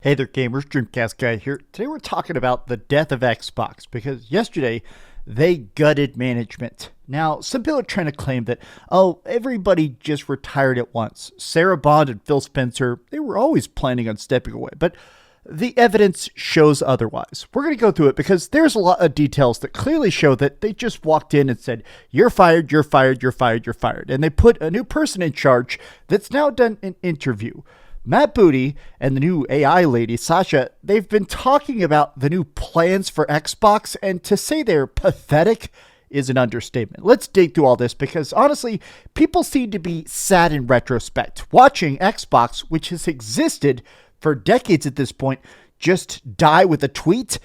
Hey there gamers, DreamcastGuy here. Today we're talking about the death of Xbox because yesterday they gutted management. Now, some people are trying to claim that, everybody just retired at once. Sarah Bond and Phil Spencer, they were always planning on stepping away, but the evidence shows otherwise. We're going to go through it because there's a lot of details that clearly show that they just walked in and said, you're fired, you're fired, you're fired, you're fired. And they put a new person in charge that's now done an interview. Matt Booty and the new AI lady, Sasha, they've been talking about the new plans for Xbox, and to say they're pathetic is an understatement. Let's dig through all this because, honestly, people seem to be sad in retrospect. Watching Xbox, which has existed for decades at this point, just die with a tweet,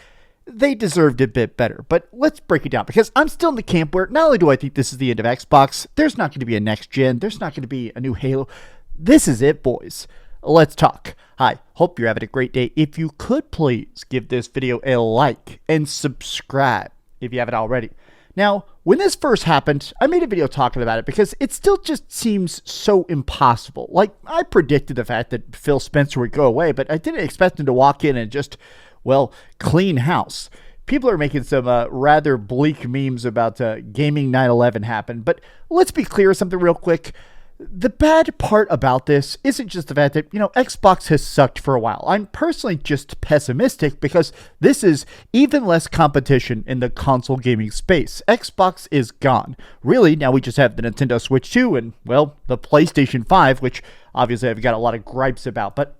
they deserved a bit better. But let's break it down because I'm still in the camp where not only do I think this is the end of Xbox, there's not going to be a next gen, there's not going to be a new Halo. This is it, boys. Let's talk. Hi, hope you're having a great day. If you could please give this video a like and subscribe if you haven't already. Now, when this first happened, I made a video talking about it because it still just seems so impossible. Like, I predicted the fact that Phil Spencer would go away, but I didn't expect him to walk in and just, clean house. People are making some rather bleak memes about gaming 9/11 happened, but let's be clear of something real quick. The bad part about this isn't just the fact that, Xbox has sucked for a while. I'm personally just pessimistic because this is even less competition in the console gaming space. Xbox is gone. Really, now we just have the Nintendo Switch 2 and, the PlayStation 5, which obviously I've got a lot of gripes about. But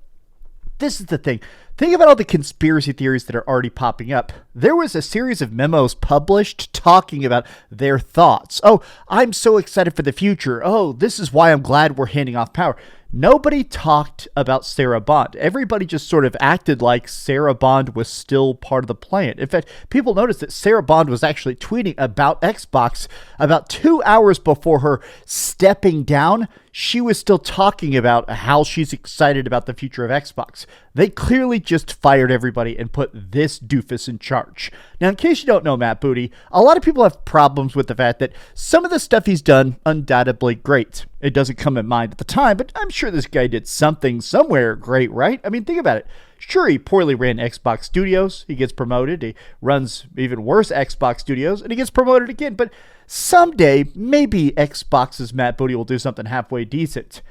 this is the thing. Think about all the conspiracy theories that are already popping up. There was a series of memos published talking about their thoughts. Oh, I'm so excited for the future. Oh, this is why I'm glad we're handing off power. Nobody talked about Sarah Bond. Everybody just sort of acted like Sarah Bond was still part of the plan. In fact, people noticed that Sarah Bond was actually tweeting about Xbox about 2 hours before her stepping down. She was still talking about how she's excited about the future of Xbox. They clearly just fired everybody and put this doofus in charge. Now, in case you don't know Matt Booty, a lot of people have problems with the fact that some of the stuff he's done, undoubtedly great. It doesn't come in mind at the time, but I'm sure this guy did something somewhere great, right? I mean, think about it. Sure, he poorly ran Xbox Studios. He gets promoted. He runs even worse Xbox Studios, and he gets promoted again. But someday, maybe Xbox's Matt Booty will do something halfway decent.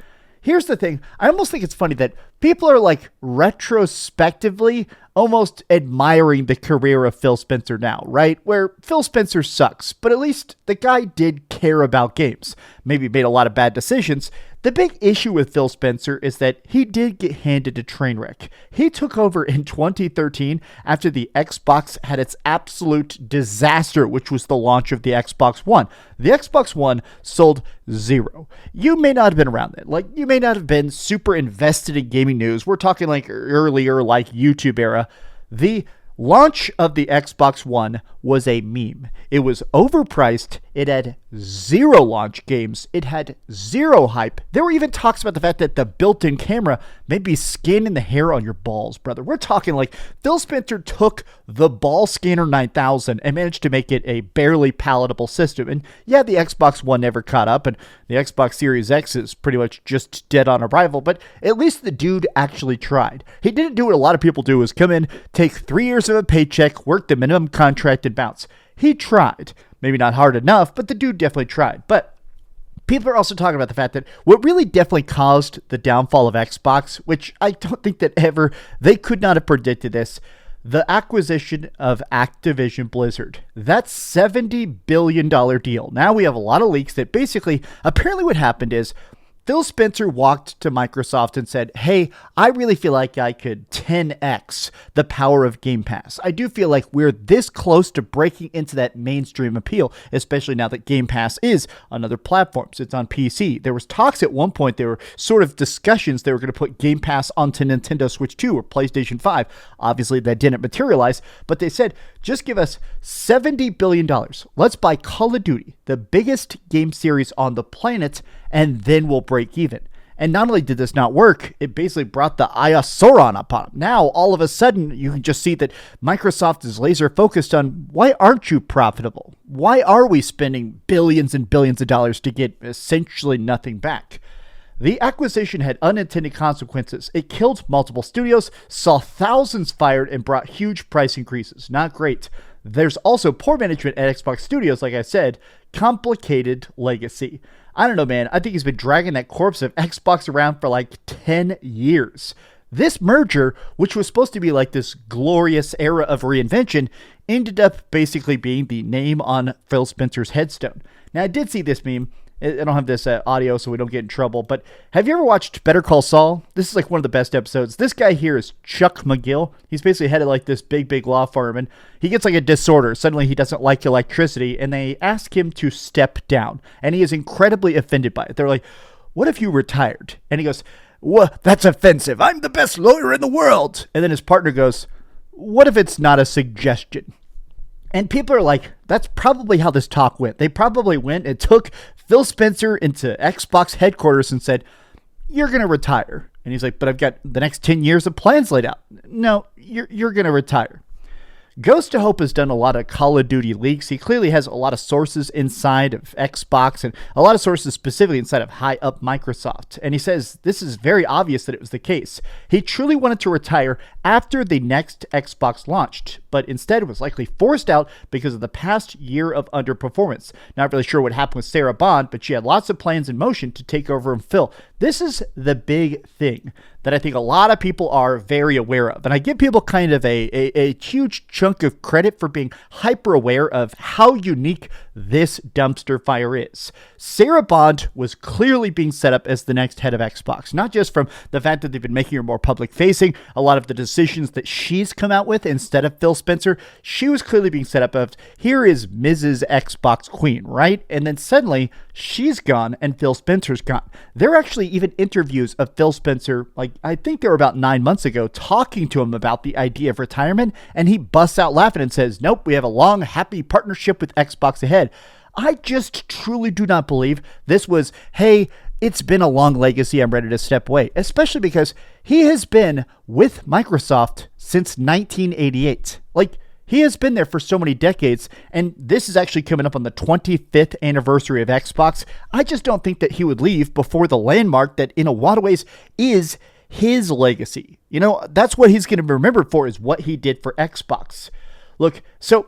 Here's the thing. I almost think it's funny that people are retrospectively almost admiring the career of Phil Spencer now, right? Where Phil Spencer sucks, but at least the guy did care about games. Maybe made a lot of bad decisions. The big issue with Phil Spencer is that he did get handed a train wreck. He took over in 2013 after the Xbox had its absolute disaster, which was the launch of the Xbox One. The Xbox One sold zero. You may not have been around then. You may not have been super invested in gaming news. We're talking earlier, YouTube era. The launch of the Xbox One was a meme. It was overpriced. It had zero launch games. It had zero hype. There were even talks about the fact that the built-in camera may be scanning the hair on your balls, brother. We're talking Phil Spencer took the Ball Scanner 9000 and managed to make it a barely palatable system. And yeah, the Xbox One never caught up, and the Xbox Series X is pretty much just dead on arrival, but at least the dude actually tried. He didn't do what a lot of people do, is come in, take 3 years of a paycheck, work the minimum contract, and bounce. He tried. Maybe not hard enough, but the dude definitely tried. But people are also talking about the fact that what really definitely caused the downfall of Xbox, which I don't think that they could not have predicted this, the acquisition of Activision Blizzard. That $70 billion deal. Now we have a lot of leaks that basically, apparently what happened is, Phil Spencer walked to Microsoft and said, hey, I really feel like I could 10x the power of Game Pass. I do feel like we're this close to breaking into that mainstream appeal, especially now that Game Pass is on other platforms. It's on PC. There was talks at one point, there were sort of discussions they were going to put Game Pass onto Nintendo Switch 2 or PlayStation 5. Obviously, that didn't materialize, but they said, just give us $70 billion. Let's buy Call of Duty, the biggest game series on the planet, and then we'll break even. And not only did this not work, it basically brought the eye of Sauron upon them. Now, all of a sudden, you can just see that Microsoft is laser focused on, why aren't you profitable? Why are we spending billions and billions of dollars to get essentially nothing back? The acquisition had unintended consequences. It killed multiple studios, saw thousands fired, and brought huge price increases. Not great. There's also poor management at Xbox Studios, like I said, complicated legacy. I don't know, man. I think he's been dragging that corpse of Xbox around for like 10 years. This merger, which was supposed to be like this glorious era of reinvention, ended up basically being the name on Phil Spencer's headstone. Now, I did see this meme. I don't have this audio so we don't get in trouble, but have you ever watched Better Call Saul? This is like one of the best episodes. This guy here is Chuck McGill. He's basically head of like this big law firm, and he gets like a disorder. Suddenly he doesn't like electricity, and they ask him to step down, and he is incredibly offended by it. They're like, what if you retired? And he goes, "What? That's offensive. I'm the best lawyer in the world." And then his partner goes, "What if it's not a suggestion?" And people are like, that's probably how this talk went. They probably went and took Phil Spencer into Xbox headquarters and said, "You're going to retire." And he's like, "But I've got the next 10 years of plans laid out." "No, you're going to retire." Ghost to Hope has done a lot of Call of Duty leaks. He clearly has a lot of sources inside of Xbox and a lot of sources specifically inside of high up Microsoft. And he says this is very obvious that it was the case. He truly wanted to retire after the next Xbox launched, but instead was likely forced out because of the past year of underperformance. Not really sure what happened with Sarah Bond, but she had lots of plans in motion to take over and fill. This is the big thing that I think a lot of people are very aware of. And I give people kind of a huge chunk of credit for being hyper aware of how unique this dumpster fire is. Sarah Bond was clearly being set up as the next head of Xbox, not just from the fact that they've been making her more public facing, a lot of the decisions that she's come out with instead of Phil Spencer. She was clearly being set up of, here is Mrs. Xbox Queen, right? And then suddenly she's gone and Phil Spencer's gone. There are actually even interviews of Phil Spencer, like I think they were about 9 months ago, talking to him about the idea of retirement, and he busts out laughing and says, "Nope, we have a long, happy partnership with Xbox ahead." I just truly do not believe this was, hey, it's been a long legacy, I'm ready to step away, especially because he has been with Microsoft since 1988. Like, he has been there for so many decades, and this is actually coming up on the 25th anniversary of Xbox. I just don't think that he would leave before the landmark that in a lot of ways is his legacy. You know, that's what he's going to be remembered for, is what he did for Xbox. Look, so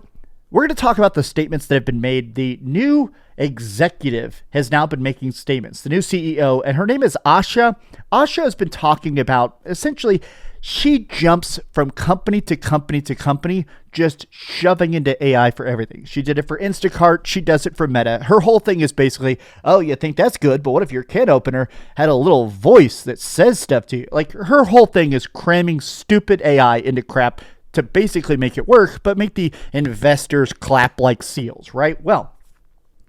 we're going to talk about the statements that have been made. The new executive has now been making statements, the new CEO, and her name is Asha. Asha has been talking about, essentially, she jumps from company to company to company, just shoving into AI for everything. She did it for Instacart. She does it for Meta. Her whole thing is basically, oh, you think that's good, but what if your can opener had a little voice that says stuff to you? Like, her whole thing is cramming stupid AI into crap to basically make it work, but make the investors clap like seals, right? Well,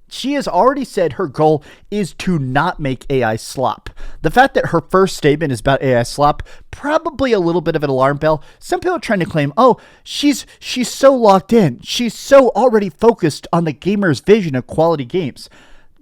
she has already said her goal is to not make AI slop. The fact that her first statement is about AI slop, probably a little bit of an alarm bell. Some people are trying to claim, oh, she's so locked in. She's so already focused on the gamer's vision of quality games.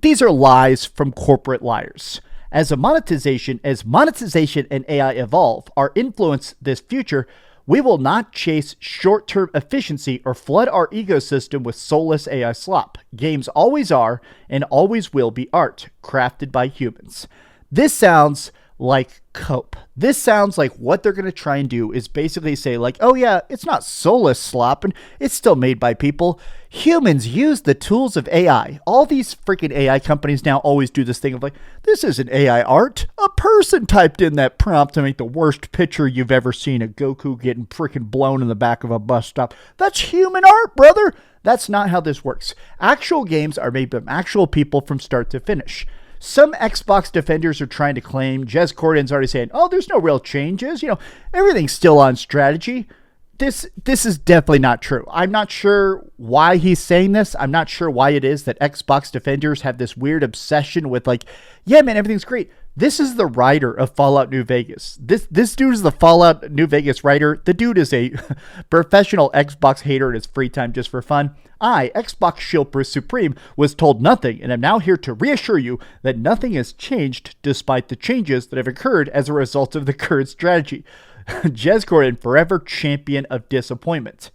These are lies from corporate liars. As monetization and AI evolve, or influence this future, we will not chase short-term efficiency or flood our ecosystem with soulless AI slop. Games always are and always will be art, crafted by humans. This sounds like cope. This sounds like what they're going to try and do is basically say like, oh yeah, it's not soulless slop and it's still made by people. Humans use the tools of AI. All these freaking AI companies now always do this thing of like, this isn't AI art. A person typed in that prompt to make the worst picture you've ever seen of Goku getting freaking blown in the back of a bus stop. That's human art, brother. That's not how this works. Actual games are made by actual people from start to finish. Some Xbox defenders are trying to claim, Jez Corden's already saying, oh, there's no real changes. You know, everything's still on strategy. This is definitely not true. I'm not sure why he's saying this. I'm not sure why it is that Xbox defenders have this weird obsession with like, yeah, man, everything's great. This is the writer of Fallout New Vegas. This dude is the Fallout New Vegas writer. The dude is a professional Xbox hater in his free time just for fun. I, Xbox Shield Supreme, was told nothing, and I'm now here to reassure you that nothing has changed despite the changes that have occurred as a result of the current strategy. Jez Corden, forever champion of disappointment.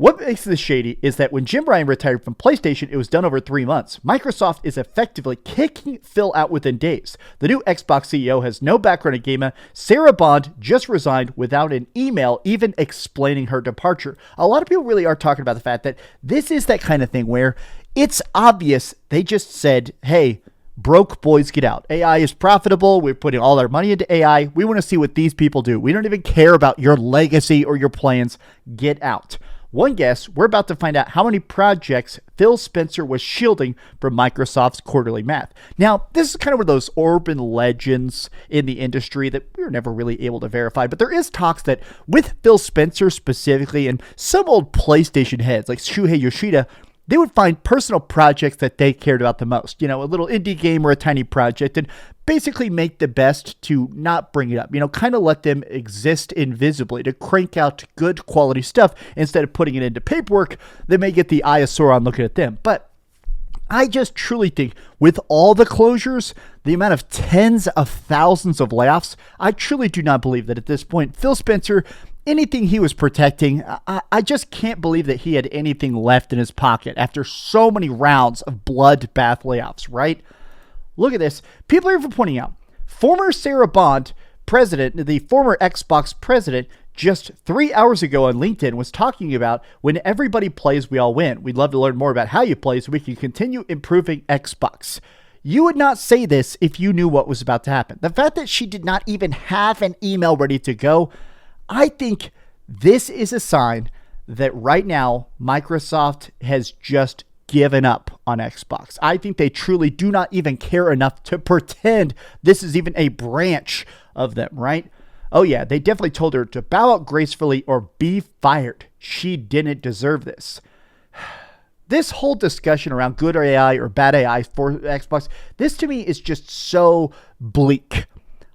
What makes this shady is that when Jim Ryan retired from PlayStation, it was done over 3 months. Microsoft is effectively kicking Phil out within days. The new Xbox CEO has no background in gaming. Sarah Bond just resigned without an email even explaining her departure. A lot of people really are talking about the fact that this is that kind of thing where it's obvious they just said, hey, broke boys get out. AI is profitable. We're putting all our money into AI. We want to see what these people do. We don't even care about your legacy or your plans. Get out. One guess, we're about to find out how many projects Phil Spencer was shielding from Microsoft's quarterly math. Now, this is kind of one of those urban legends in the industry that we were never really able to verify, but there is talks that with Phil Spencer specifically and some old PlayStation heads like Shuhei Yoshida, they would find personal projects that they cared about the most. You know, a little indie game or a tiny project, and basically make the best to not bring it up. You know, kind of let them exist invisibly to crank out good quality stuff instead of putting it into paperwork. They may get the eye of Sauron looking at them. But I just truly think with all the closures, the amount of tens of thousands of layoffs, I truly do not believe that at this point, Phil Spencer, anything he was protecting, I just can't believe that he had anything left in his pocket after so many rounds of bloodbath layoffs, right? Look at this. People are even pointing out, former Sarah Bond president, the former Xbox president, just 3 hours ago on LinkedIn was talking about when everybody plays, we all win. We'd love to learn more about how you play so we can continue improving Xbox. You would not say this if you knew what was about to happen. The fact that she did not even have an email ready to go, I think this is a sign that right now Microsoft has just given up on Xbox. I think they truly do not even care enough to pretend this is even a branch of them, right? Oh yeah, they definitely told her to bow out gracefully or be fired. She didn't deserve this. This whole discussion around good AI or bad AI for Xbox, this to me is just so bleak.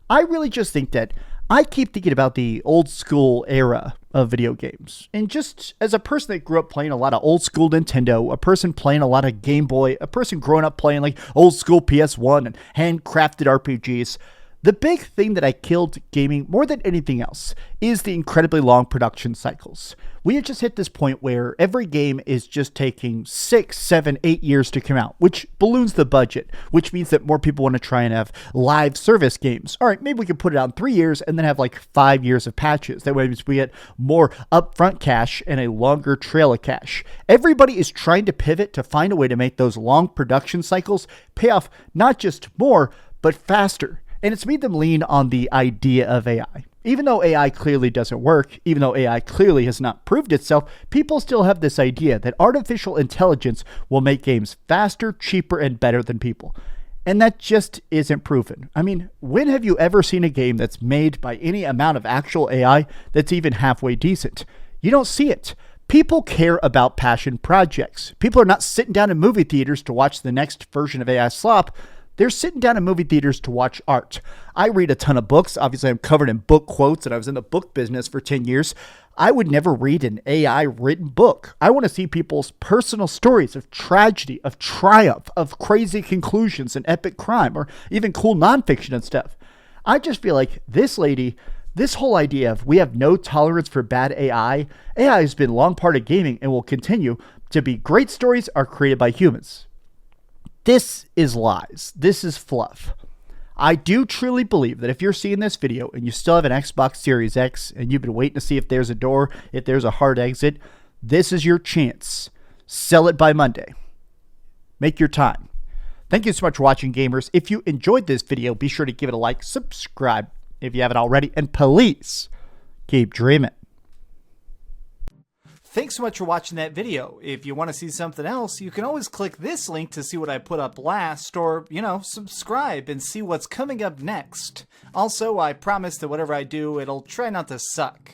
I really just think that I keep thinking about the old school era of video games. And just as a person that grew up playing a lot of old school Nintendo, a person playing a lot of Game Boy, a person growing up playing like old school PS1 and handcrafted RPGs, the big thing that I killed gaming more than anything else is the incredibly long production cycles. We have just hit this point where every game is just taking 6, 7, 8 years to come out, which balloons the budget, which means that more people want to try and have live service games. All right, maybe we can put it out in 3 years and then have like 5 years of patches. That way we get more upfront cash and a longer trail of cash. Everybody is trying to pivot to find a way to make those long production cycles pay off not just more, but faster. And it's made them lean on the idea of AI. Even though AI clearly doesn't work, even though AI clearly has not proved itself, people still have this idea that artificial intelligence will make games faster, cheaper, and better than people. And that just isn't proven. I mean, when have you ever seen a game that's made by any amount of actual AI that's even halfway decent? You don't see it. People care about passion projects. People are not sitting down in movie theaters to watch the next version of AI slop. They're sitting down in movie theaters to watch art. I read a ton of books. Obviously, I'm covered in book quotes, and I was in the book business for 10 years. I would never read an AI written book. I want to see people's personal stories of tragedy, of triumph, of crazy conclusions and epic crime, or even cool nonfiction and stuff. I just feel like this lady, this whole idea of we have no tolerance for bad AI, AI has been long part of gaming and will continue to be. Great stories are created by humans. This is lies. This is fluff. I do truly believe that if you're seeing this video and you still have an Xbox Series X and you've been waiting to see if there's a door, if there's a hard exit, this is your chance. Sell it by Monday. Make your time. Thank you so much for watching, gamers. If you enjoyed this video, be sure to give it a like, subscribe if you haven't already, and please keep dreaming. Thanks so much for watching that video. If you want to see something else, you can always click this link to see what I put up last, or, subscribe and see what's coming up next. Also, I promise that whatever I do, it'll try not to suck.